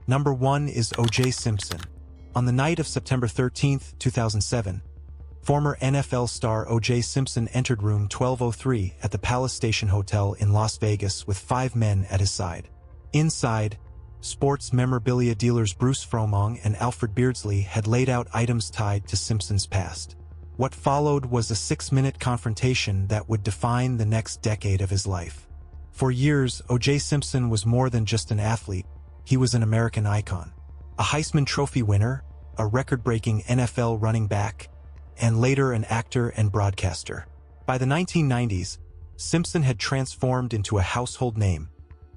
Number 1 is OJ Simpson. On the night of September 13, 2007, former NFL star OJ Simpson entered room 1203 at the Palace Station Hotel in Las Vegas with 5 men at his side. Inside, sports memorabilia dealers Bruce Fromong and Alfred Beardsley had laid out items tied to Simpson's past. What followed was a 6-minute confrontation that would define the next decade of his life. For years, OJ Simpson was more than just an athlete. He was an American icon. A Heisman Trophy winner, a record-breaking NFL running back, and later an actor and broadcaster. By the 1990s, Simpson had transformed into a household name,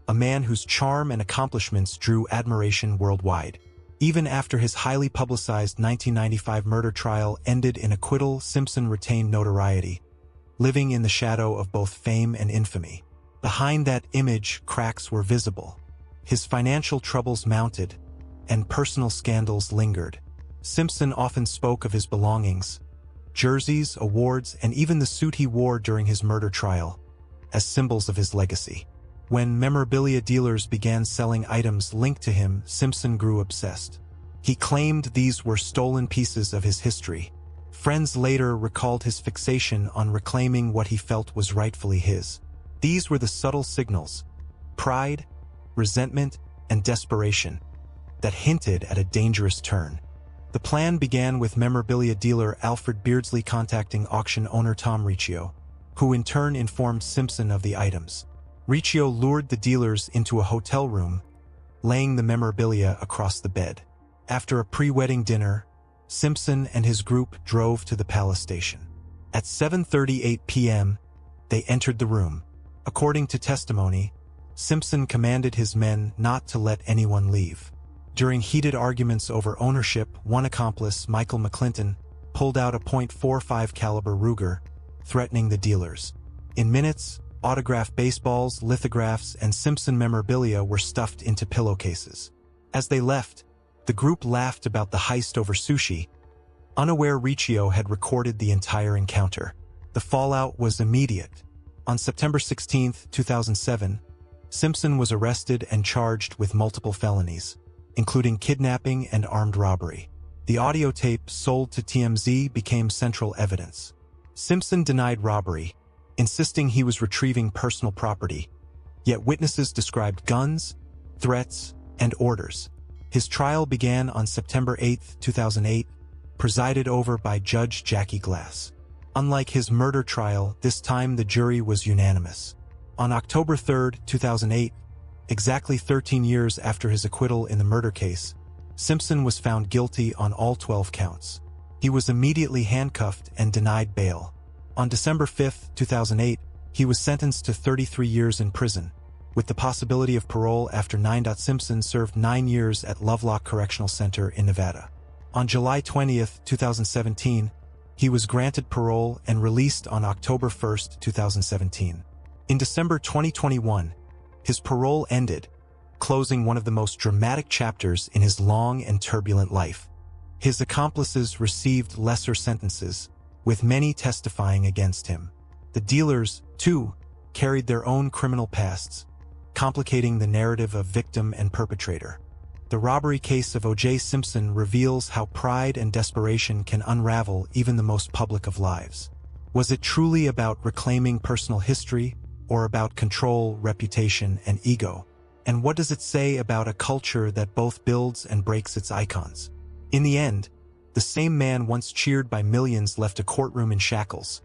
a man whose charm and accomplishments drew admiration worldwide. Even after his highly publicized 1995 murder trial ended in acquittal, Simpson retained notoriety, living in the shadow of both fame and infamy. Behind that image, cracks were visible. His financial troubles mounted, and personal scandals lingered. Simpson often spoke of his belongings, jerseys, awards, and even the suit he wore during his murder trial, as symbols of his legacy. When memorabilia dealers began selling items linked to him, Simpson grew obsessed. He claimed these were stolen pieces of his history. Friends later recalled his fixation on reclaiming what he felt was rightfully his. These were the subtle signals, pride, resentment, and desperation, that hinted at a dangerous turn. The plan began with memorabilia dealer Alfred Beardsley contacting auction owner Tom Riccio, who in turn informed Simpson of the items. Riccio lured the dealers into a hotel room, laying the memorabilia across the bed. After a pre-wedding dinner, Simpson and his group drove to the Palace Station. At 7:38 p.m., they entered the room. According to testimony, Simpson commanded his men not to let anyone leave. During heated arguments over ownership, one accomplice, Michael McClinton, pulled out a .45 caliber Ruger, threatening the dealers. In minutes, autographed baseballs, lithographs, and Simpson memorabilia were stuffed into pillowcases. As they left, the group laughed about the heist over sushi. Unaware Riccio had recorded the entire encounter. The fallout was immediate. On September 16, 2007, Simpson was arrested and charged with multiple felonies, including kidnapping and armed robbery. The audio tape sold to TMZ became central evidence. Simpson denied robbery, insisting he was retrieving personal property, yet witnesses described guns, threats, and orders. His trial began on September 8, 2008, presided over by Judge Jackie Glass. Unlike his murder trial, this time the jury was unanimous. On October 3, 2008, exactly 13 years after his acquittal in the murder case, Simpson was found guilty on all 12 counts. He was immediately handcuffed and denied bail. On December 5, 2008, he was sentenced to 33 years in prison, with the possibility of parole after 9. Simpson served 9 years at Lovelock Correctional Center in Nevada. On July 20, 2017, he was granted parole and released on October 1, 2017. In December 2021, his parole ended, closing one of the most dramatic chapters in his long and turbulent life. His accomplices received lesser sentences, with many testifying against him. The dealers, too, carried their own criminal pasts, complicating the narrative of victim and perpetrator. The robbery case of OJ Simpson reveals how pride and desperation can unravel even the most public of lives. Was it truly about reclaiming personal history, or about control, reputation, and ego? And what does it say about a culture that both builds and breaks its icons? In the end, the same man once cheered by millions left a courtroom in shackles,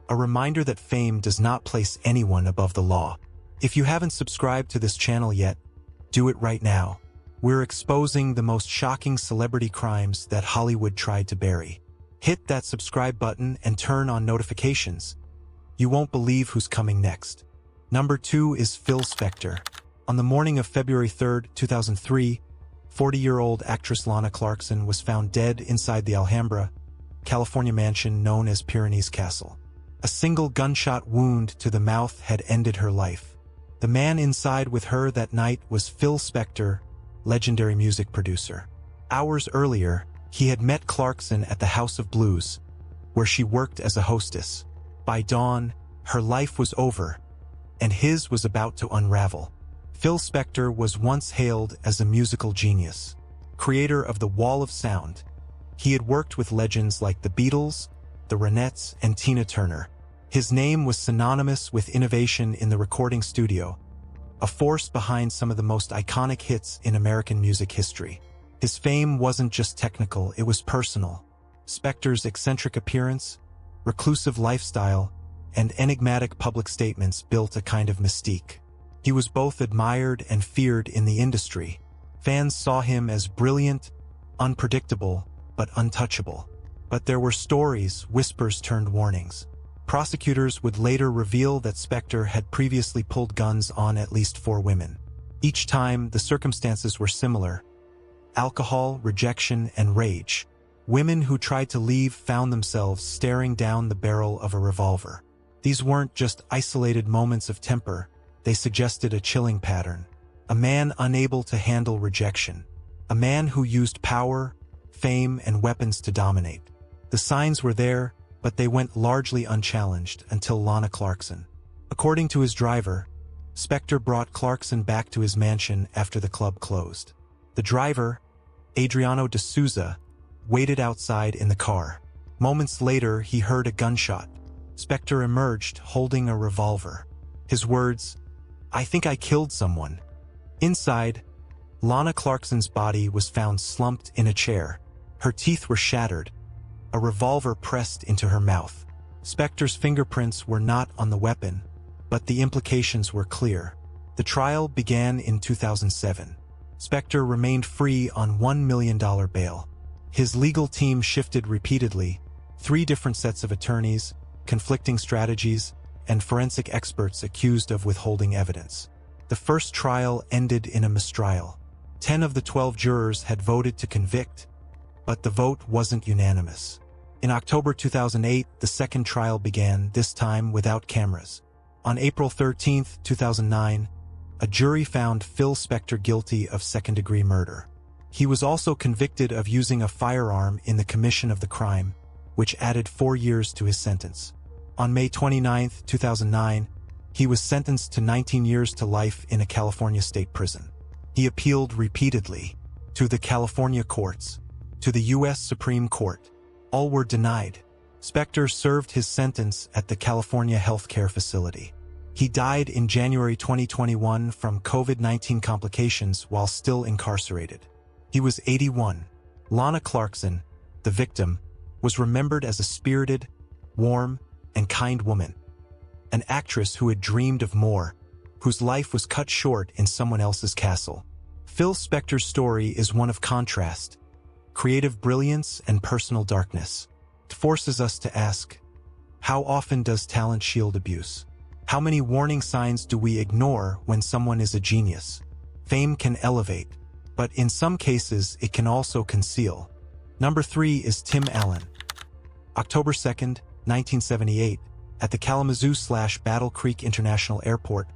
a reminder that fame does not place anyone above the law. If you haven't subscribed to this channel yet, do it right now. We're exposing the most shocking celebrity crimes that Hollywood tried to bury. Hit that subscribe button and turn on notifications. You won't believe who's coming next. Number 2 is Phil Spector. On the morning of February 3, 2003, 40-year-old actress Lana Clarkson was found dead inside the Alhambra, California mansion known as Pyrenees Castle. A single gunshot wound to the mouth had ended her life. The man inside with her that night was Phil Spector, legendary music producer. Hours earlier, he had met Clarkson at the House of Blues, where she worked as a hostess. By dawn, her life was over, and his was about to unravel. Phil Spector was once hailed as a musical genius, creator of the Wall of Sound. He had worked with legends like the Beatles, the Ronettes, and Tina Turner. His name was synonymous with innovation in the recording studio, a force behind some of the most iconic hits in American music history. His fame wasn't just technical, it was personal. Spector's eccentric appearance, reclusive lifestyle, and enigmatic public statements built a kind of mystique. He was both admired and feared in the industry. Fans saw him as brilliant, unpredictable, but untouchable. But there were stories, whispers turned warnings. Prosecutors would later reveal that Spector had previously pulled guns on at least 4 women. Each time, the circumstances were similar: alcohol, rejection, and rage. Women who tried to leave found themselves staring down the barrel of a revolver. These weren't just isolated moments of temper, they suggested a chilling pattern. A man unable to handle rejection. A man who used power, fame, and weapons to dominate. The signs were there, but they went largely unchallenged until Lana Clarkson. According to his driver, Spector brought Clarkson back to his mansion after the club closed. The driver, Adriano de Souza, waited outside in the car. Moments later, he heard a gunshot. Spector emerged holding a revolver. His words, "I think I killed someone." Inside, Lana Clarkson's body was found slumped in a chair. Her teeth were shattered, a revolver pressed into her mouth. Spector's fingerprints were not on the weapon, but the implications were clear. The trial began in 2007. Spector remained free on $1 million bail. His legal team shifted repeatedly: 3 different sets of attorneys, conflicting strategies, and forensic experts accused of withholding evidence. The first trial ended in a mistrial. 10 of the 12 jurors had voted to convict, but the vote wasn't unanimous. In October 2008, the second trial began, this time without cameras. On April 13, 2009, a jury found Phil Spector guilty of second-degree murder. He was also convicted of using a firearm in the commission of the crime, which added 4 years to his sentence. On May 29, 2009, he was sentenced to 19 years to life in a California state prison. He appealed repeatedly to the California courts, to the U.S. Supreme Court. All were denied. Spector served his sentence at the California healthcare facility. He died in January 2021 from COVID-19 complications while still incarcerated. He was 81. Lana Clarkson, the victim, was remembered as a spirited, warm, and kind woman. An actress who had dreamed of more, whose life was cut short in someone else's castle. Phil Spector's story is one of contrast, creative brilliance, and personal darkness. It forces us to ask, how often does talent shield abuse? How many warning signs do we ignore when someone is a genius? Fame can elevate, but in some cases it can also conceal. Number 3 is Tim Allen. October 2nd, 1978, at the Kalamazoo/Battle Creek International Airport,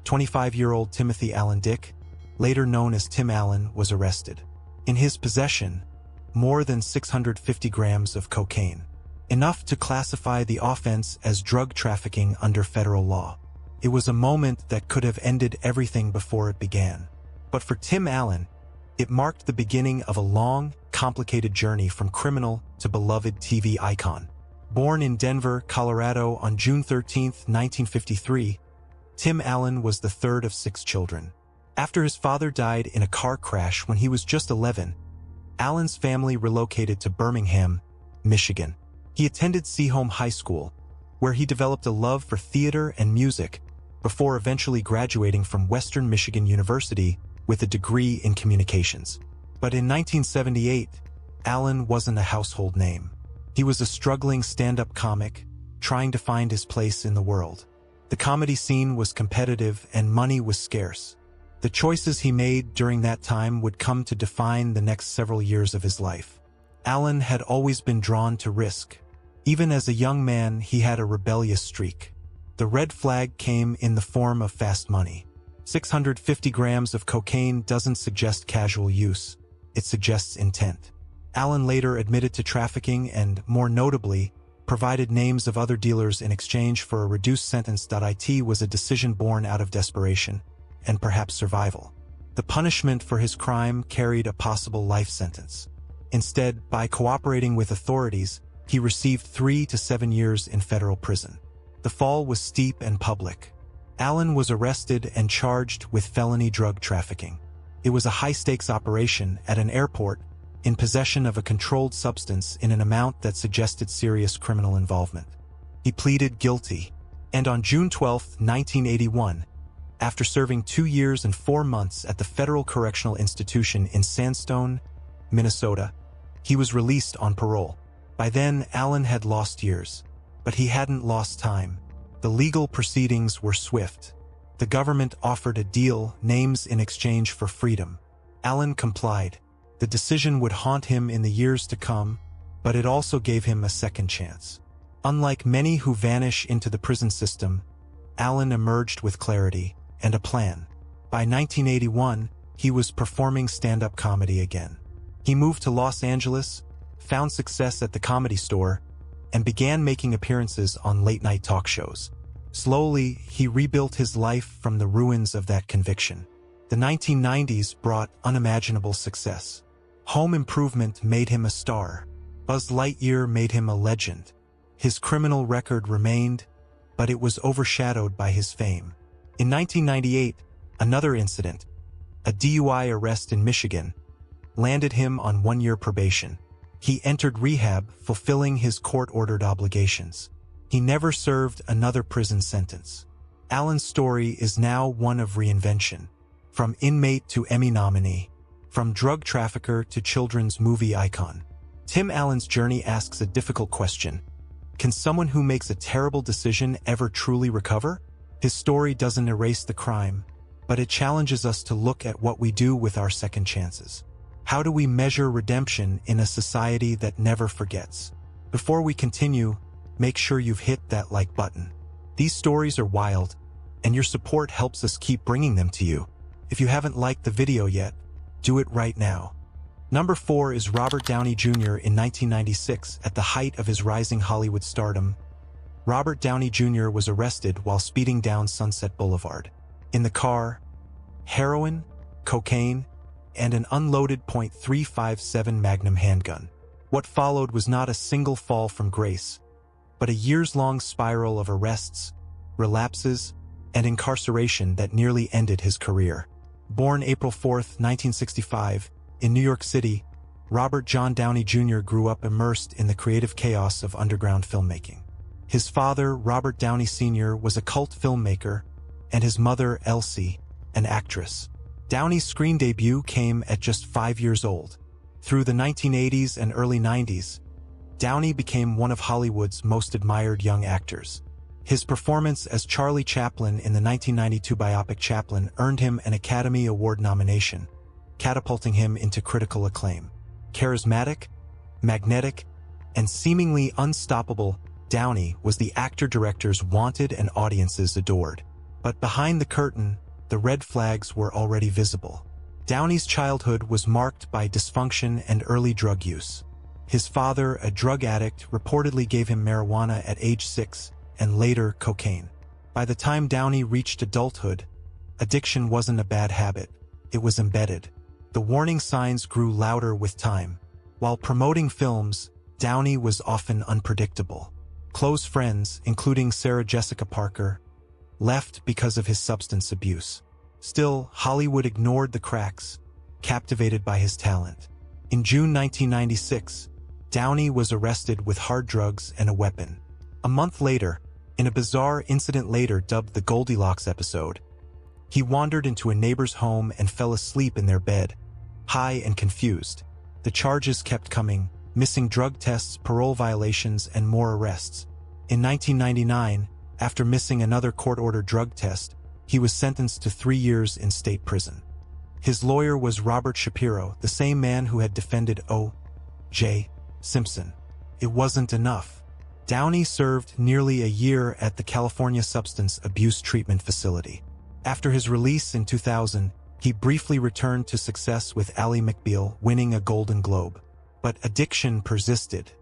25-year-old Timothy Allen Dick, later known as Tim Allen, was arrested. In his possession, more than 650 grams of cocaine, enough to classify the offense as drug trafficking under federal law. It was a moment that could have ended everything before it began. But for Tim Allen, it marked the beginning of a long, complicated journey from criminal to beloved TV icon. Born in Denver, Colorado on June 13, 1953, Tim Allen was the third of 6 children. After his father died in a car crash when he was just 11, Allen's family relocated to Birmingham, Michigan. He attended Seaholm High School, where he developed a love for theater and music before eventually graduating from Western Michigan University with a degree in communications. But in 1978, Allen wasn't a household name. He was a struggling stand-up comic, trying to find his place in the world. The comedy scene was competitive and money was scarce. The choices he made during that time would come to define the next several years of his life. Allen had always been drawn to risk. Even as a young man, he had a rebellious streak. The red flag came in the form of fast money. 650 grams of cocaine doesn't suggest casual use. It suggests intent. Allen later admitted to trafficking and, more notably, provided names of other dealers in exchange for a reduced sentence. It was a decision born out of desperation. and perhaps survival. The punishment for his crime carried a possible life sentence. Instead, by cooperating with authorities, he received 3 to 7 years in federal prison. The fall was steep and public. Allen was arrested and charged with felony drug trafficking. It was a high-stakes operation at an airport in possession of a controlled substance in an amount that suggested serious criminal involvement. He pleaded guilty, and on June 12, 1981, after serving 2 years and 4 months at the Federal Correctional Institution in Sandstone, Minnesota, he was released on parole. By then, Allen had lost years, but he hadn't lost time. The legal proceedings were swift. The government offered a deal, names in exchange for freedom. Allen complied. The decision would haunt him in the years to come, but it also gave him a second chance. Unlike many who vanish into the prison system, Allen emerged with clarity and a plan. By 1981, he was performing stand-up comedy again. He moved to Los Angeles, found success at the Comedy Store, and began making appearances on late-night talk shows. Slowly, he rebuilt his life from the ruins of that conviction. The 1990s brought unimaginable success. Home Improvement made him a star. Buzz Lightyear made him a legend. His criminal record remained, but it was overshadowed by his fame. In 1998, another incident, a DUI arrest in Michigan, landed him on 1-year probation. He entered rehab, fulfilling his court-ordered obligations. He never served another prison sentence. Allen's story is now one of reinvention. From inmate to Emmy nominee, from drug trafficker to children's movie icon. Tim Allen's journey asks a difficult question. Can someone who makes a terrible decision ever truly recover? His story doesn't erase the crime, but it challenges us to look at what we do with our second chances. How do we measure redemption in a society that never forgets? Before we continue, make sure you've hit that like button. These stories are wild, and your support helps us keep bringing them to you. If you haven't liked the video yet, do it right now. Number 4 is Robert Downey Jr. In 1996, at the height of his rising Hollywood stardom. Robert Downey Jr. was arrested while speeding down Sunset Boulevard. In the car, heroin, cocaine, and an unloaded .357 Magnum handgun. What followed was not a single fall from grace, but a years-long spiral of arrests, relapses, and incarceration that nearly ended his career. Born April 4, 1965, in New York City, Robert John Downey Jr. grew up immersed in the creative chaos of underground filmmaking. His father, Robert Downey Sr., was a cult filmmaker, and his mother, Elsie, an actress. Downey's screen debut came at just 5 years old. Through the 1980s and early 90s, Downey became one of Hollywood's most admired young actors. His performance as Charlie Chaplin in the 1992 biopic Chaplin earned him an Academy Award nomination, catapulting him into critical acclaim. Charismatic, magnetic, and seemingly unstoppable, Downey was the actor directors wanted and audiences adored. But behind the curtain, the red flags were already visible. Downey's childhood was marked by dysfunction and early drug use. His father, a drug addict, reportedly gave him marijuana at age 6, and later cocaine. By the time Downey reached adulthood, addiction wasn't a bad habit, it was embedded. The warning signs grew louder with time. While promoting films, Downey was often unpredictable. Close friends, including Sarah Jessica Parker, left because of his substance abuse. Still, Hollywood ignored the cracks, captivated by his talent. In June 1996, Downey was arrested with hard drugs and a weapon. A month later, in a bizarre incident later dubbed the Goldilocks episode, he wandered into a neighbor's home and fell asleep in their bed, high and confused. The charges kept coming: missing drug tests, parole violations, and more arrests. In 1999, after missing another court-ordered drug test, he was sentenced to 3 years in state prison. His lawyer was Robert Shapiro, the same man who had defended OJ Simpson. It wasn't enough. Downey served nearly a year at the California Substance Abuse Treatment Facility. After his release in 2000, he briefly returned to success with Ally McBeal, winning a Golden Globe. But addiction persisted.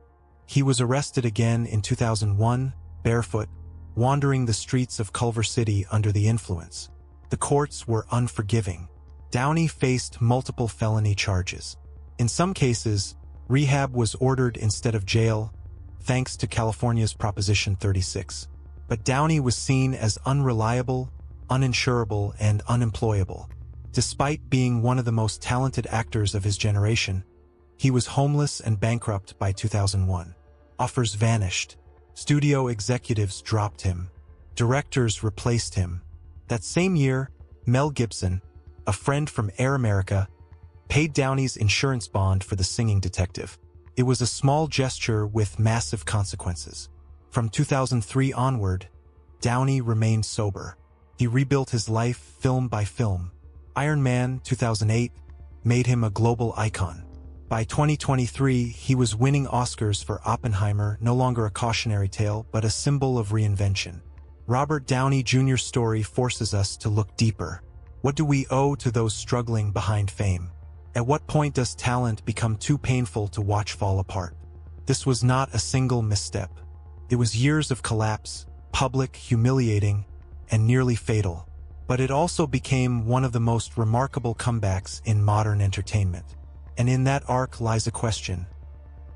He was arrested again in 2001, barefoot, wandering the streets of Culver City under the influence. The courts were unforgiving. Downey faced multiple felony charges. In some cases, rehab was ordered instead of jail, thanks to California's Proposition 36. But Downey was seen as unreliable, uninsurable, and unemployable. Despite being one of the most talented actors of his generation, he was homeless and bankrupt by 2001. Offers vanished. Studio executives dropped him. Directors replaced him. That same year, Mel Gibson, a friend from Air America, paid Downey's insurance bond for the singing detective. It was a small gesture with massive consequences. From 2003 onward, Downey remained sober. He rebuilt his life film by film. Iron Man 2008 made him a global icon. By 2023, he was winning Oscars for Oppenheimer, no longer a cautionary tale, but a symbol of reinvention. Robert Downey Jr.'s story forces us to look deeper. What do we owe to those struggling behind fame? At what point does talent become too painful to watch fall apart? This was not a single misstep. It was years of collapse, public, humiliating, and nearly fatal. But it also became one of the most remarkable comebacks in modern entertainment. And in that arc lies a question.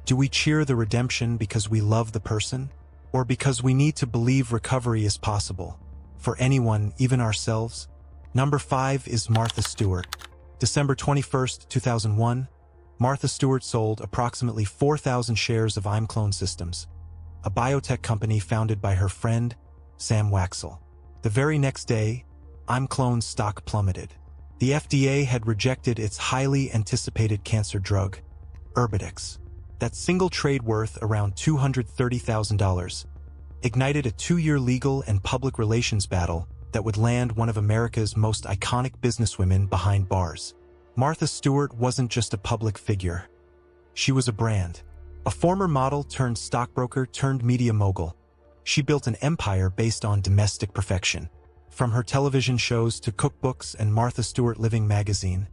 Do we cheer the redemption because we love the person? Or because we need to believe recovery is possible? For anyone, even ourselves? Number 5 is Martha Stewart. December 21, 2001, Martha Stewart sold approximately 4,000 shares of ImClone Systems, a biotech company founded by her friend, Sam Waxel. The very next day, ImClone's stock plummeted. The FDA had rejected its highly anticipated cancer drug, Erbitux. That single trade worth around $230,000 ignited a 2-year legal and public relations battle that would land one of America's most iconic businesswomen behind bars. Martha Stewart wasn't just a public figure. She was a brand. A former model turned stockbroker turned media mogul. She built an empire based on domestic perfection. From her television shows to cookbooks and Martha Stewart Living magazine,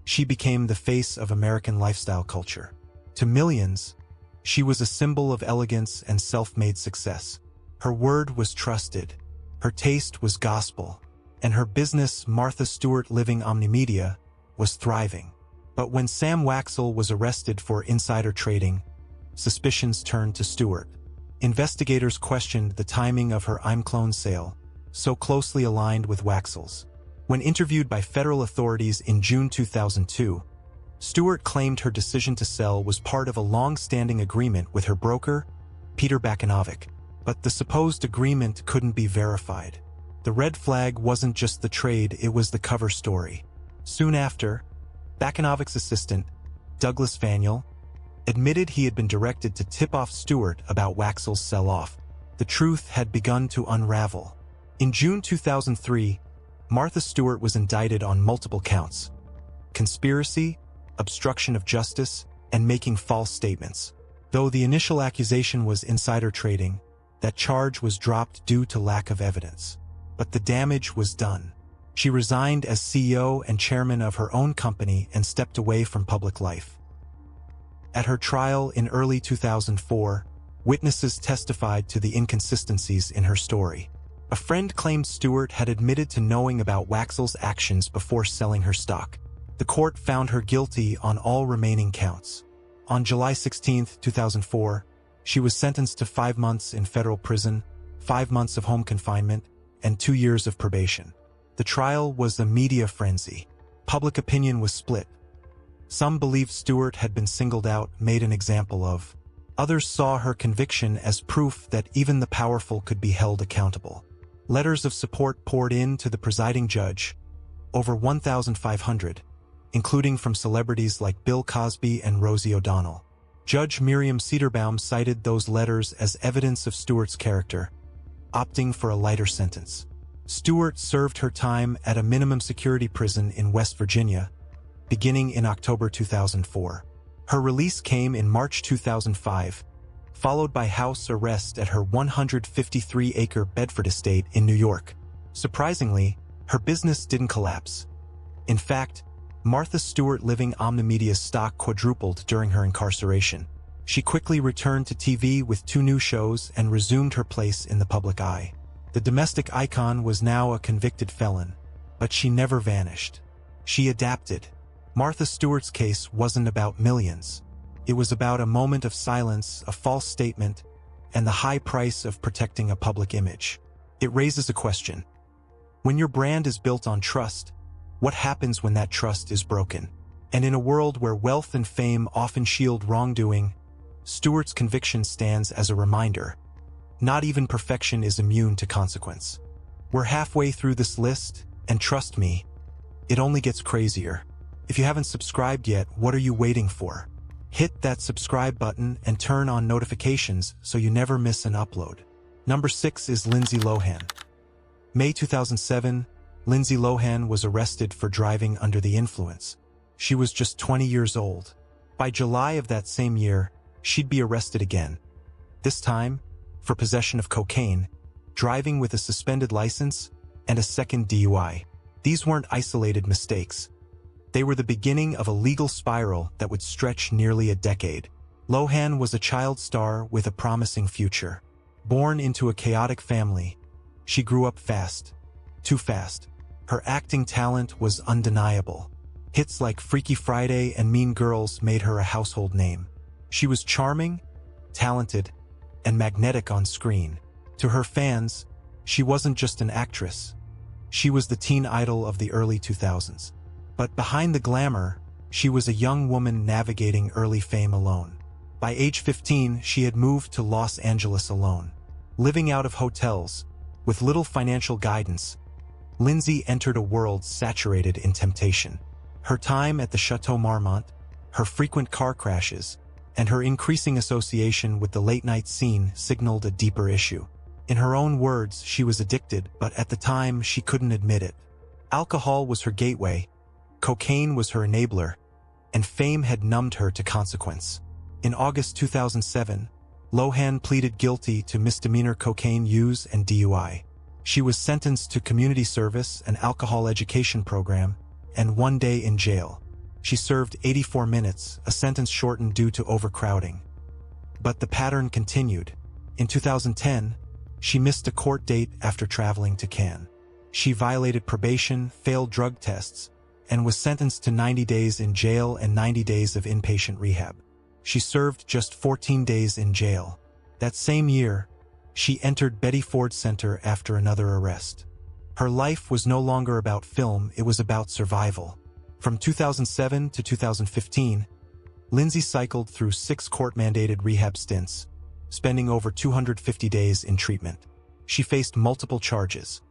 she became the face of American lifestyle culture. To millions, she was a symbol of elegance and self-made success. Her word was trusted, her taste was gospel, and her business, Martha Stewart Living Omnimedia, was thriving. But when Sam Waxel was arrested for insider trading, suspicions turned to Stewart. Investigators questioned the timing of her ImClone sale, so closely aligned with Waxel's. When interviewed by federal authorities in June 2002, Stewart claimed her decision to sell was part of a long-standing agreement with her broker, Peter Bakanovic. But the supposed agreement couldn't be verified. The red flag wasn't just the trade, it was the cover story. Soon after, Bakanovic's assistant, Douglas Vaniel, admitted he had been directed to tip off Stewart about Waxel's sell-off. The truth had begun to unravel. In June 2003, Martha Stewart was indicted on multiple counts: conspiracy, obstruction of justice, and making false statements. Though the initial accusation was insider trading, that charge was dropped due to lack of evidence. But the damage was done. She resigned as CEO and chairman of her own company and stepped away from public life. At her trial in early 2004, witnesses testified to the inconsistencies in her story. A friend claimed Stewart had admitted to knowing about Waxel's actions before selling her stock. The court found her guilty on all remaining counts. On July 16, 2004, she was sentenced to 5 months in federal prison, 5 months of home confinement, and 2 years of probation. The trial was a media frenzy. Public opinion was split. Some believed Stewart had been singled out, made an example of. Others saw her conviction as proof that even the powerful could be held accountable. Letters of support poured in to the presiding judge, over 1,500, including from celebrities like Bill Cosby and Rosie O'Donnell. Judge Miriam Cederbaum cited those letters as evidence of Stewart's character, opting for a lighter sentence. Stewart served her time at a minimum security prison in West Virginia, beginning in October 2004. Her release came in March 2005, followed by house arrest at her 153-acre Bedford estate in New York. Surprisingly, her business didn't collapse. In fact, Martha Stewart Living Omnimedia's stock quadrupled during her incarceration. She quickly returned to TV with 2 new shows and resumed her place in the public eye. The domestic icon was now a convicted felon, But she never vanished. She adapted. Martha Stewart's case wasn't about millions. It was about a moment of silence, a false statement, and the high price of protecting a public image. It raises a question. When your brand is built on trust, what happens when that trust is broken? And in a world where wealth and fame often shield wrongdoing, Stewart's conviction stands as a reminder. Not even perfection is immune to consequence. We're halfway through this list, and trust me, it only gets crazier. If you haven't subscribed yet, what are you waiting for? Hit that subscribe button and turn on notifications so you never miss an upload. Number 6 is Lindsay Lohan. May 2007, Lindsay Lohan was arrested for driving under the influence. She was just 20 years old. By July of that same year, she'd be arrested again. This time, for possession of cocaine, driving with a suspended license, and a second DUI. These weren't isolated mistakes. They were the beginning of a legal spiral that would stretch nearly a decade. Lohan was a child star with a promising future. Born into a chaotic family, she grew up fast. Too fast. Her acting talent was undeniable. Hits like Freaky Friday and Mean Girls made her a household name. She was charming, talented, and magnetic on screen. To her fans, she wasn't just an actress. She was the teen idol of the early 2000s. But behind the glamour, she was a young woman navigating early fame alone. By age 15, she had moved to Los Angeles alone. Living out of hotels, with little financial guidance, Lindsay entered a world saturated in temptation. Her time at the Chateau Marmont, her frequent car crashes, and her increasing association with the late-night scene signaled a deeper issue. In her own words, she was addicted, but at the time, she couldn't admit it. Alcohol was her gateway, cocaine was her enabler, and fame had numbed her to consequence. In August 2007, Lohan pleaded guilty to misdemeanor cocaine use and DUI. She was sentenced to community service, an alcohol education program, and 1 day in jail. She served 84 minutes, a sentence shortened due to overcrowding. But the pattern continued. In 2010, she missed a court date after traveling to Cannes. She violated probation, failed drug tests, and was sentenced to 90 days in jail and 90 days of inpatient rehab. She served just 14 days in jail. That same year, she entered Betty Ford Center after another arrest. Her life was no longer about film, it was about survival. From 2007 to 2015, Lindsay cycled through 6 court-mandated rehab stints, spending over 250 days in treatment. She faced multiple charges: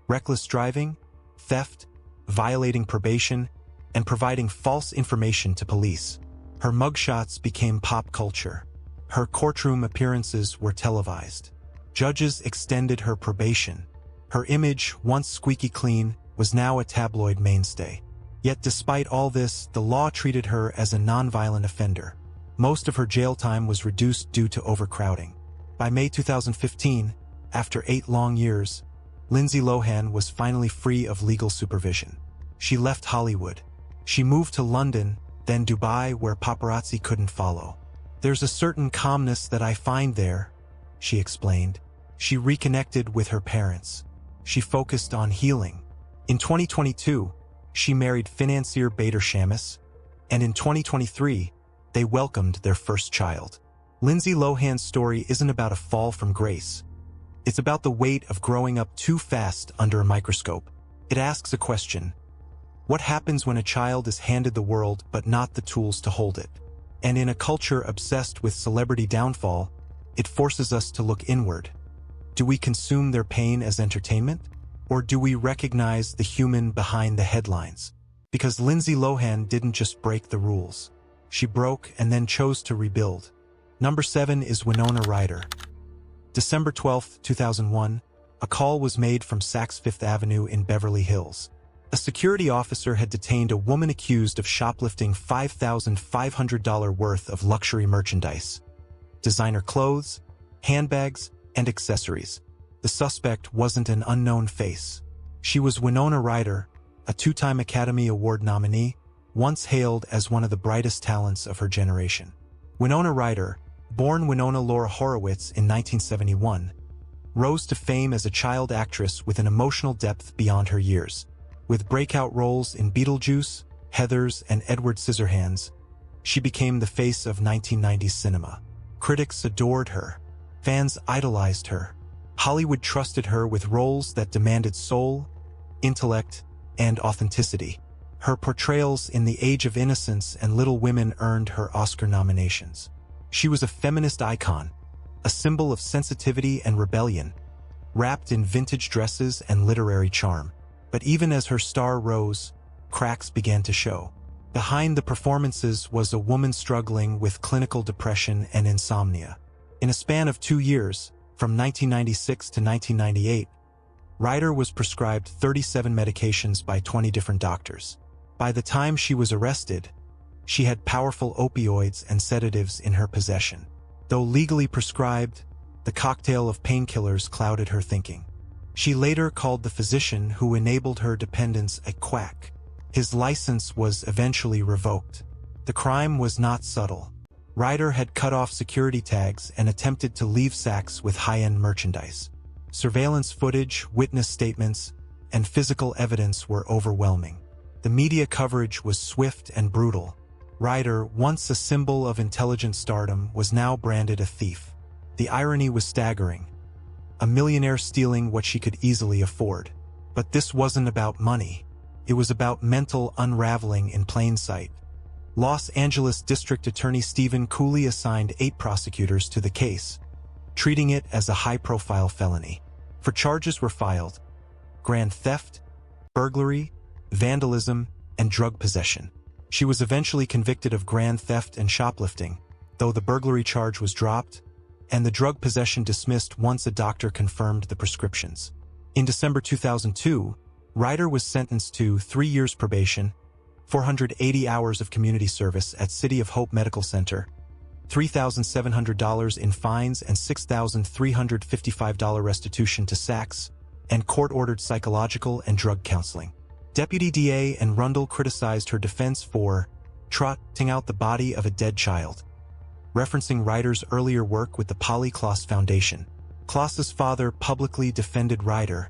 reckless driving, theft, violating probation, and providing false information to police. Her mugshots became pop culture. Her courtroom appearances were televised. Judges extended her probation. Her image, once squeaky clean, was now a tabloid mainstay. Yet despite all this, the law treated her as a nonviolent offender. Most of her jail time was reduced due to overcrowding. By May 2015, after 8 long years, Lindsay Lohan was finally free of legal supervision. She left Hollywood. She moved to London, then Dubai, where paparazzi couldn't follow. "There's a certain calmness that I find there," she explained. She reconnected with her parents. She focused on healing. In 2022, she married financier Bader Shamus, and in 2023, they welcomed their first child. Lindsay Lohan's story isn't about a fall from grace. It's about the weight of growing up too fast under a microscope. It asks a question: what happens when a child is handed the world but not the tools to hold it? And in a culture obsessed with celebrity downfall, it forces us to look inward. Do we consume their pain as entertainment? Or do we recognize the human behind the headlines? Because Lindsay Lohan didn't just break the rules. She broke and then chose to rebuild. Number 7 is Winona Ryder. December 12, 2001, a call was made from Saks Fifth Avenue in Beverly Hills. A security officer had detained a woman accused of shoplifting $5,500 worth of luxury merchandise, designer clothes, handbags, and accessories. The suspect wasn't an unknown face. She was Winona Ryder, a 2-time Academy Award nominee, once hailed as one of the brightest talents of her generation. Winona Ryder, born Winona Laura Horowitz in 1971, rose to fame as a child actress with an emotional depth beyond her years. With breakout roles in Beetlejuice, Heathers, and Edward Scissorhands, she became the face of 1990s cinema. Critics adored her. Fans idolized her. Hollywood trusted her with roles that demanded soul, intellect, and authenticity. Her portrayals in The Age of Innocence and Little Women earned her Oscar nominations. She was a feminist icon, a symbol of sensitivity and rebellion, wrapped in vintage dresses and literary charm. But even as her star rose, cracks began to show. Behind the performances was a woman struggling with clinical depression and insomnia. In a span of 2 years, from 1996 to 1998, Ryder was prescribed 37 medications by 20 different doctors. By the time she was arrested, she had powerful opioids and sedatives in her possession. Though legally prescribed, the cocktail of painkillers clouded her thinking. She later called the physician who enabled her dependence a quack. His license was eventually revoked. The crime was not subtle. Ryder had cut off security tags and attempted to leave Saks with high-end merchandise. Surveillance footage, witness statements, and physical evidence were overwhelming. The media coverage was swift and brutal. Ryder, once a symbol of intelligent stardom, was now branded a thief. The irony was staggering. A millionaire stealing what she could easily afford. But this wasn't about money. It was about mental unraveling in plain sight. Los Angeles District Attorney Stephen Cooley assigned 8 prosecutors to the case, treating it as a high-profile felony. For charges were filed: grand theft, burglary, vandalism, and drug possession. She was eventually convicted of grand theft and shoplifting, though the burglary charge was dropped, and the drug possession dismissed once a doctor confirmed the prescriptions. In December 2002, Ryder was sentenced to 3 years probation, 480 hours of community service at City of Hope Medical Center, $3,700 in fines and $6,355 restitution to Saks, and court-ordered psychological and drug counseling. Deputy DA and Rundle criticized her defense for trotting out the body of a dead child, referencing Ryder's earlier work with the Polly Klaas Foundation. Klaas's father publicly defended Ryder,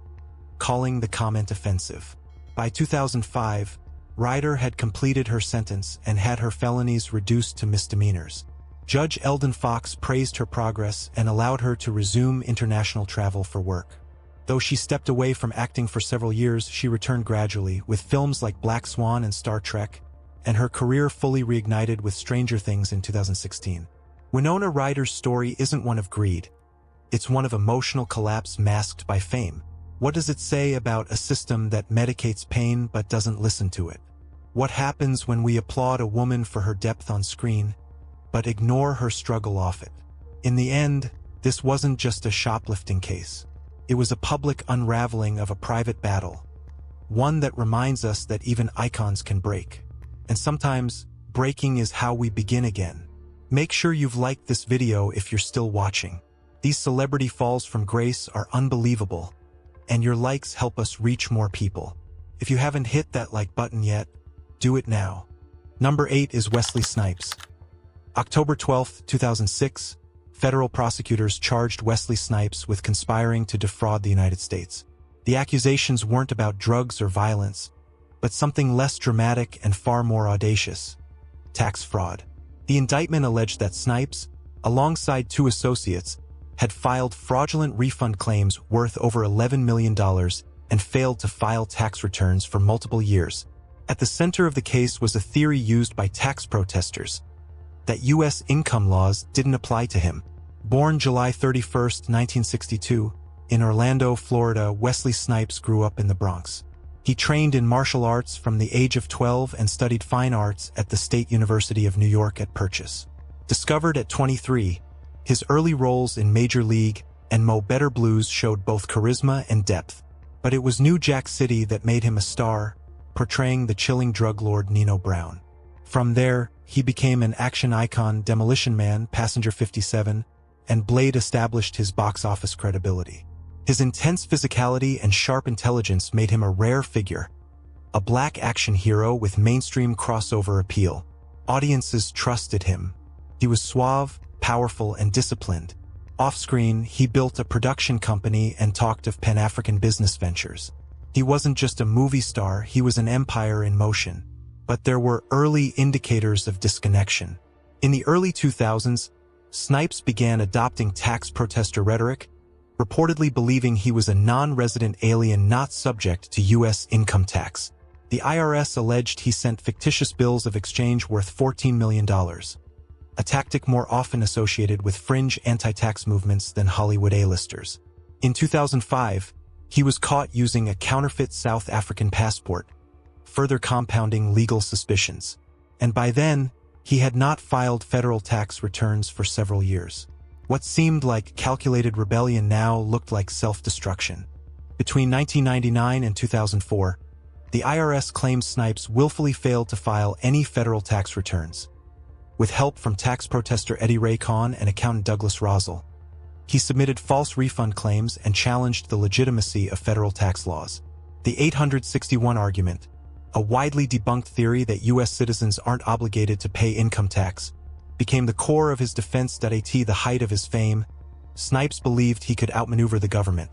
calling the comment offensive. By 2005, Ryder had completed her sentence and had her felonies reduced to misdemeanors. Judge Eldon Fox praised her progress and allowed her to resume international travel for work. Though she stepped away from acting for several years, she returned gradually, with films like Black Swan and Star Trek, and her career fully reignited with Stranger Things in 2016. Winona Ryder's story isn't one of greed. It's one of emotional collapse masked by fame. What does it say about a system that medicates pain but doesn't listen to it? What happens when we applaud a woman for her depth on screen, but ignore her struggle off it? In the end, this wasn't just a shoplifting case. It was a public unraveling of a private battle, one that reminds us that even icons can break. And sometimes, breaking is how we begin again. Make sure you've liked this video if you're still watching. These celebrity falls from grace are unbelievable, and your likes help us reach more people. If you haven't hit that like button yet, do it now. Number 8 is Wesley Snipes. October 12, 2006, federal prosecutors charged Wesley Snipes with conspiring to defraud the United States. The accusations weren't about drugs or violence, but something less dramatic and far more audacious: tax fraud. The indictment alleged that Snipes, alongside 2 associates, had filed fraudulent refund claims worth over $11 million and failed to file tax returns for multiple years. At the center of the case was a theory used by tax protesters that U.S. income laws didn't apply to him. Born July 31, 1962, in Orlando, Florida, Wesley Snipes grew up in the Bronx. He trained in martial arts from the age of 12 and studied fine arts at the State University of New York at Purchase. Discovered at 23, his early roles in Major League and Mo Better Blues showed both charisma and depth. But it was New Jack City that made him a star, portraying the chilling drug lord Nino Brown. From there, he became an action icon: Demolition Man, Passenger 57, and Blade established his box office credibility. His intense physicality and sharp intelligence made him a rare figure, a black action hero with mainstream crossover appeal. Audiences trusted him. He was suave, powerful, and disciplined. Off-screen, he built a production company and talked of Pan-African business ventures. He wasn't just a movie star, he was an empire in motion. But there were early indicators of disconnection. In the early 2000s, Snipes began adopting tax protester rhetoric, reportedly believing he was a non-resident alien not subject to U.S. income tax. The IRS alleged he sent fictitious bills of exchange worth $14 million, a tactic more often associated with fringe anti-tax movements than Hollywood A-listers. In 2005, he was caught using a counterfeit South African passport, further compounding legal suspicions. And by then, he had not filed federal tax returns for several years. What seemed like calculated rebellion now looked like self-destruction. Between 1999 and 2004, the IRS claimed Snipes willfully failed to file any federal tax returns. With help from tax protester Eddie Ray Kahn and accountant Douglas Rosal, he submitted false refund claims and challenged the legitimacy of federal tax laws. The 861 argument, a widely debunked theory that U.S. citizens aren't obligated to pay income tax, became the core of his defense. At the height of his fame, Snipes believed he could outmaneuver the government.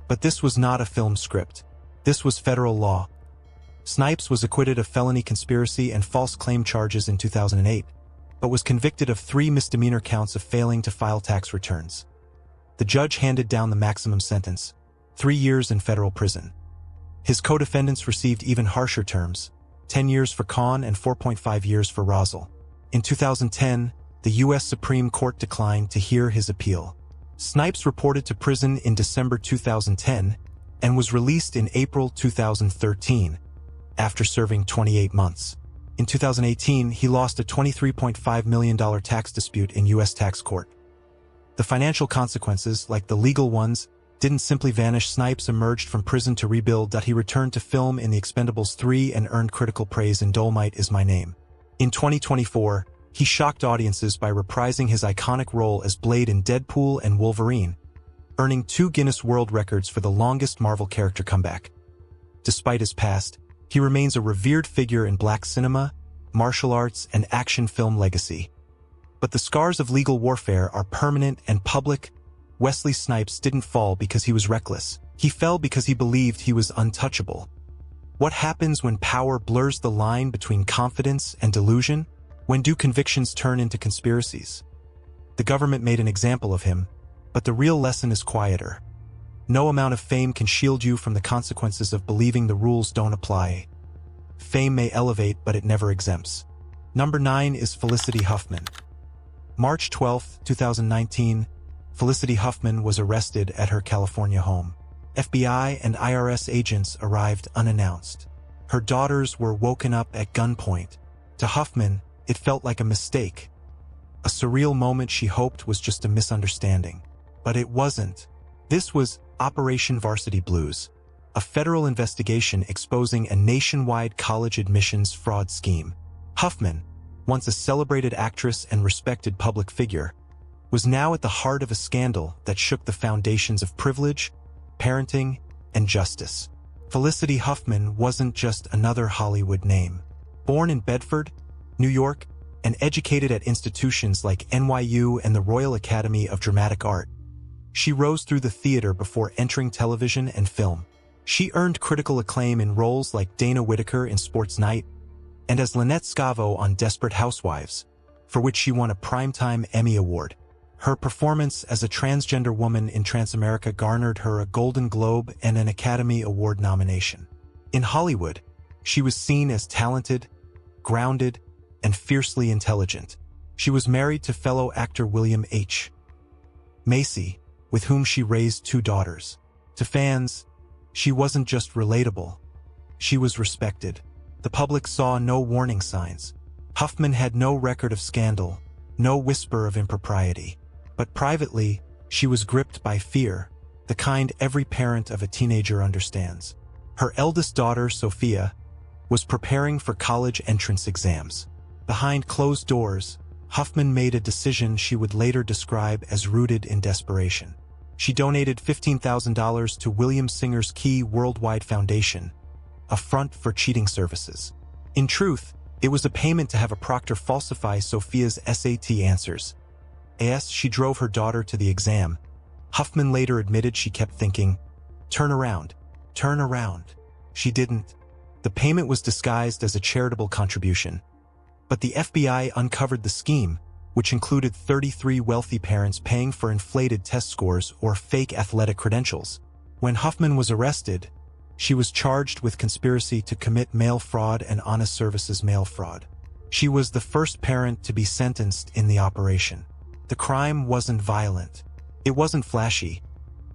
But this was not a film script. This was federal law. Snipes was acquitted of felony conspiracy and false claim charges in 2008, but was convicted of 3 misdemeanor counts of failing to file tax returns. The judge handed down the maximum sentence, 3 years in federal prison. His co-defendants received even harsher terms, 10 years for Kahn and 4.5 years for Rosal. In 2010, the U.S. Supreme Court declined to hear his appeal. Snipes reported to prison in December 2010 and was released in April 2013, after serving 28 months. In 2018, he lost a $23.5 million tax dispute in U.S. tax court. The financial consequences, like the legal ones, didn't simply vanish. Snipes emerged from prison to rebuild. He returned to film in The Expendables 3 and earned critical praise in Dolomite Is My Name. In 2024, he shocked audiences by reprising his iconic role as Blade in Deadpool and Wolverine, earning 2 Guinness World Records for the longest Marvel character comeback. Despite his past, he remains a revered figure in black cinema, martial arts, and action film legacy. But the scars of legal warfare are permanent and public. Wesley Snipes didn't fall because he was reckless. He fell because he believed he was untouchable. What happens when power blurs the line between confidence and delusion? When do convictions turn into conspiracies? The government made an example of him, but the real lesson is quieter. No amount of fame can shield you from the consequences of believing the rules don't apply. Fame may elevate, but it never exempts. Number 9 is Felicity Huffman. March 12, 2019, Felicity Huffman was arrested at her California home. FBI and IRS agents arrived unannounced. Her daughters were woken up at gunpoint. To Huffman, it felt like a mistake. A surreal moment she hoped was just a misunderstanding. But it wasn't. This was Operation Varsity Blues, a federal investigation exposing a nationwide college admissions fraud scheme. Huffman, once a celebrated actress and respected public figure, was now at the heart of a scandal that shook the foundations of privilege, parenting, and justice. Felicity Huffman wasn't just another Hollywood name. Born in Bedford, New York, and educated at institutions like NYU and the Royal Academy of Dramatic Art, she rose through the theater before entering television and film. She earned critical acclaim in roles like Dana Whitaker in Sports Night and as Lynette Scavo on Desperate Housewives, for which she won a Primetime Emmy Award. Her performance as a transgender woman in Transamerica garnered her a Golden Globe and an Academy Award nomination. In Hollywood, she was seen as talented, grounded, and fiercely intelligent. She was married to fellow actor William H. Macy, with whom she raised 2 daughters. To fans, she wasn't just relatable. She was respected. The public saw no warning signs. Huffman had no record of scandal, no whisper of impropriety. But privately, she was gripped by fear, the kind every parent of a teenager understands. Her eldest daughter, Sophia, was preparing for college entrance exams. Behind closed doors, Huffman made a decision she would later describe as rooted in desperation. She donated $15,000 to William Singer's Key Worldwide Foundation, a front for cheating services. In truth, it was a payment to have a proctor falsify Sophia's SAT answers. As she drove her daughter to the exam, Huffman later admitted she kept thinking, "Turn around. Turn around. She didn't. The payment was disguised as a charitable contribution. But the FBI uncovered the scheme, which included 33 wealthy parents paying for inflated test scores or fake athletic credentials. When Huffman was arrested, she was charged with conspiracy to commit mail fraud and honest services mail fraud. She was the first parent to be sentenced in the operation. The crime wasn't violent. It wasn't flashy,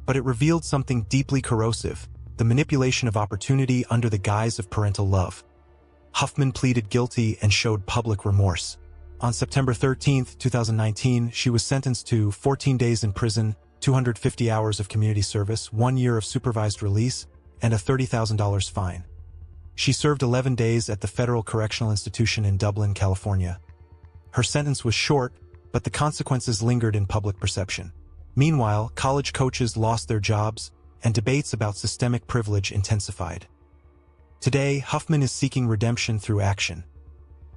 but it revealed something deeply corrosive: the manipulation of opportunity under the guise of parental love. Huffman pleaded guilty and showed public remorse. On September 13, 2019, she was sentenced to 14 days in prison, 250 hours of community service, 1 year of supervised release, and a $30,000 fine. She served 11 days at the Federal Correctional Institution in Dublin, California. Her sentence was short, but the consequences lingered in public perception. Meanwhile, college coaches lost their jobs, and debates about systemic privilege intensified. Today, Huffman is seeking redemption through action.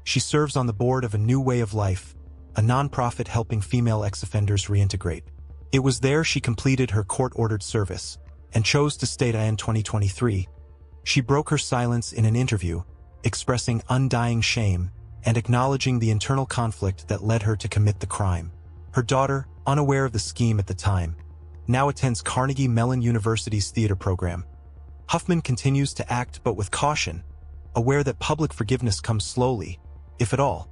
She serves on the board of A New Way of Life, a nonprofit helping female ex-offenders reintegrate. It was there she completed her court-ordered service and chose to stay to end 2023. She broke her silence in an interview, expressing undying shame and acknowledging the internal conflict that led her to commit the crime. Her daughter, unaware of the scheme at the time, now attends Carnegie Mellon University's theater program. Huffman continues to act, but with caution, aware that public forgiveness comes slowly, if at all.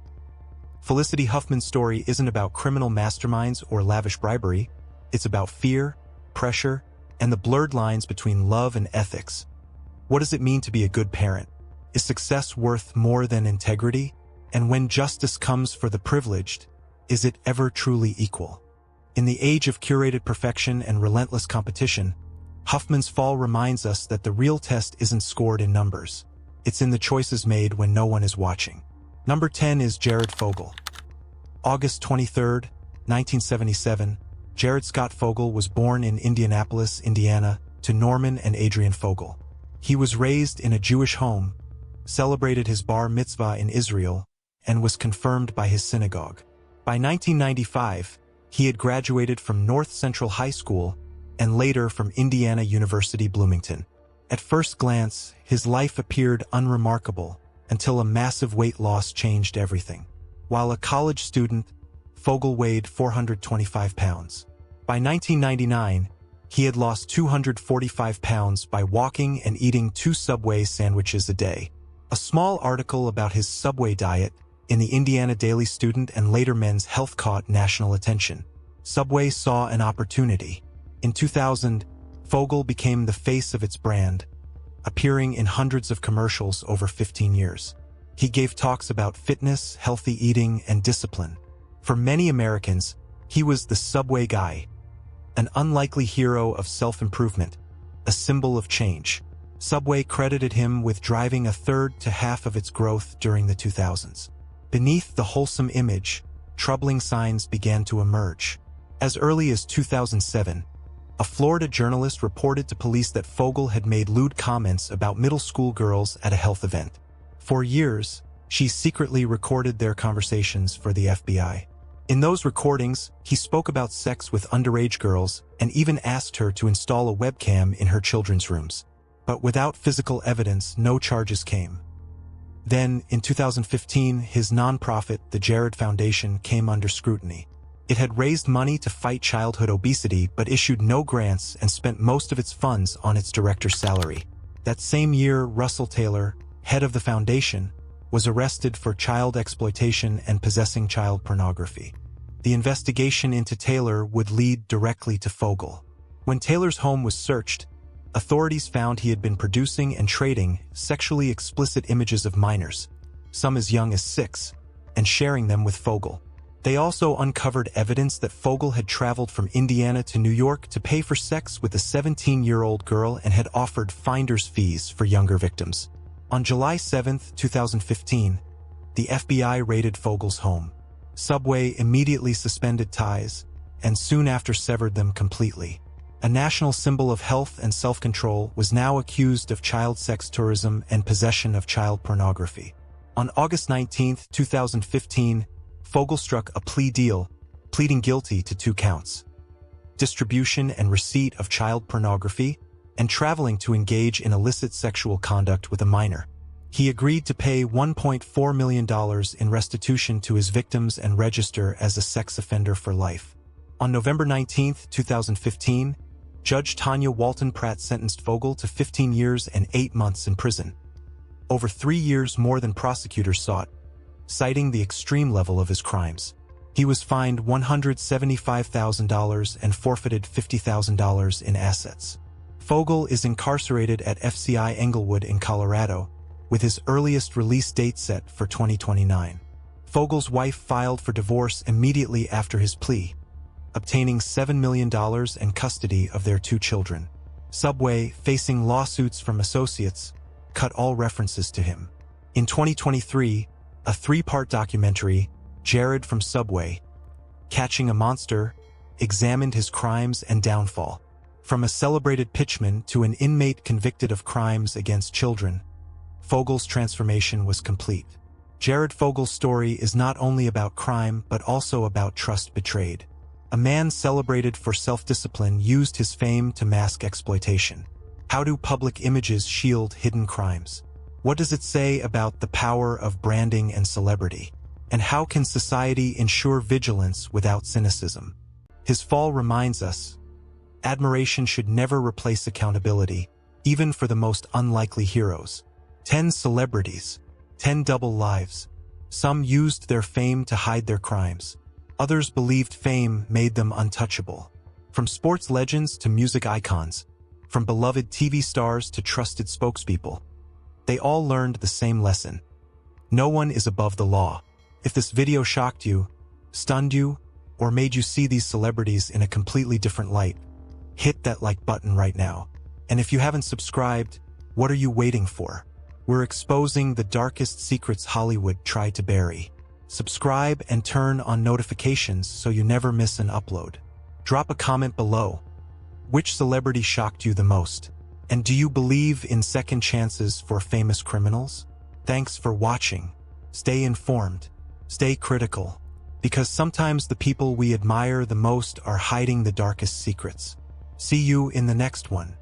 Felicity Huffman's story isn't about criminal masterminds or lavish bribery. It's about fear, pressure, and the blurred lines between love and ethics. What does it mean to be a good parent? Is success worth more than integrity? And when justice comes for the privileged, is it ever truly equal? In the age of curated perfection and relentless competition, Huffman's fall reminds us that the real test isn't scored in numbers. It's in the choices made when no one is watching. Number 10 is Jared Fogle. August 23, 1977, Jared Scott Fogle was born in Indianapolis, Indiana, to Norman and Adrian Fogle. He was raised in a Jewish home, celebrated his bar mitzvah in Israel, and was confirmed by his synagogue. By 1995, he had graduated from North Central High School and later from Indiana University Bloomington. At first glance, his life appeared unremarkable until a massive weight loss changed everything. While a college student, Fogle weighed 425 pounds. By 1999, he had lost 245 pounds by walking and eating 2 Subway sandwiches a day. A small article about his Subway diet in the Indiana Daily Student and later Men's Health caught national attention. Subway saw an opportunity. In 2000, Fogle became the face of its brand, appearing in hundreds of commercials over 15 years. He gave talks about fitness, healthy eating, and discipline. For many Americans, he was the Subway guy, an unlikely hero of self-improvement, a symbol of change. Subway credited him with driving a third to half of its growth during the 2000s. Beneath the wholesome image, troubling signs began to emerge. As early as 2007, a Florida journalist reported to police that Fogle had made lewd comments about middle school girls at a health event. For years, she secretly recorded their conversations for the FBI. In those recordings, he spoke about sex with underage girls and even asked her to install a webcam in her children's rooms. But without physical evidence, no charges came. Then, in 2015, his nonprofit, the Jared Foundation, came under scrutiny. It had raised money to fight childhood obesity but issued no grants and spent most of its funds on its director's salary. That same year, Russell Taylor, head of the foundation, was arrested for child exploitation and possessing child pornography. The investigation into Taylor would lead directly to Fogle. When Taylor's home was searched, authorities found he had been producing and trading sexually explicit images of minors, some as young as 6, and sharing them with Fogle. They also uncovered evidence that Fogle had traveled from Indiana to New York to pay for sex with a 17-year-old girl and had offered finder's fees for younger victims. On July 7, 2015, the FBI raided Fogle's home. Subway immediately suspended ties and soon after severed them completely. A national symbol of health and self-control was now accused of child sex tourism and possession of child pornography. On August 19, 2015, Fogle struck a plea deal, pleading guilty to 2 counts: distribution and receipt of child pornography, and traveling to engage in illicit sexual conduct with a minor. He agreed to pay $1.4 million in restitution to his victims and register as a sex offender for life. On November 19, 2015, Judge Tanya Walton Pratt sentenced Fogel to 15 years and 8 months in prison. Over 3 years more than prosecutors sought, citing the extreme level of his crimes. He was fined $175,000 and forfeited $50,000 in assets. Fogel is incarcerated at FCI Englewood in Colorado, with his earliest release date set for 2029. Fogel's wife filed for divorce immediately after his plea, obtaining $7 million and custody of their 2 children. Subway, facing lawsuits from associates, cut all references to him. In 2023, a 3-part documentary, Jared from Subway, Catching a Monster, examined his crimes and downfall. From a celebrated pitchman to an inmate convicted of crimes against children, Fogel's transformation was complete. Jared Fogel's story is not only about crime but also about trust betrayed. A man celebrated for self-discipline used his fame to mask exploitation. How do public images shield hidden crimes? What does it say about the power of branding and celebrity? And how can society ensure vigilance without cynicism? His fall reminds us, admiration should never replace accountability, even for the most unlikely heroes. 10 celebrities, 10 double lives. Some used their fame to hide their crimes. Others believed fame made them untouchable. From sports legends to music icons, from beloved TV stars to trusted spokespeople, they all learned the same lesson. No one is above the law. If this video shocked you, stunned you, or made you see these celebrities in a completely different light, hit that like button right now. And if you haven't subscribed, what are you waiting for? We're exposing the darkest secrets Hollywood tried to bury. Subscribe and turn on notifications so you never miss an upload. Drop a comment below. Which celebrity shocked you the most? And do you believe in second chances for famous criminals? Thanks for watching. Stay informed. Stay critical. Because sometimes the people we admire the most are hiding the darkest secrets. See you in the next one.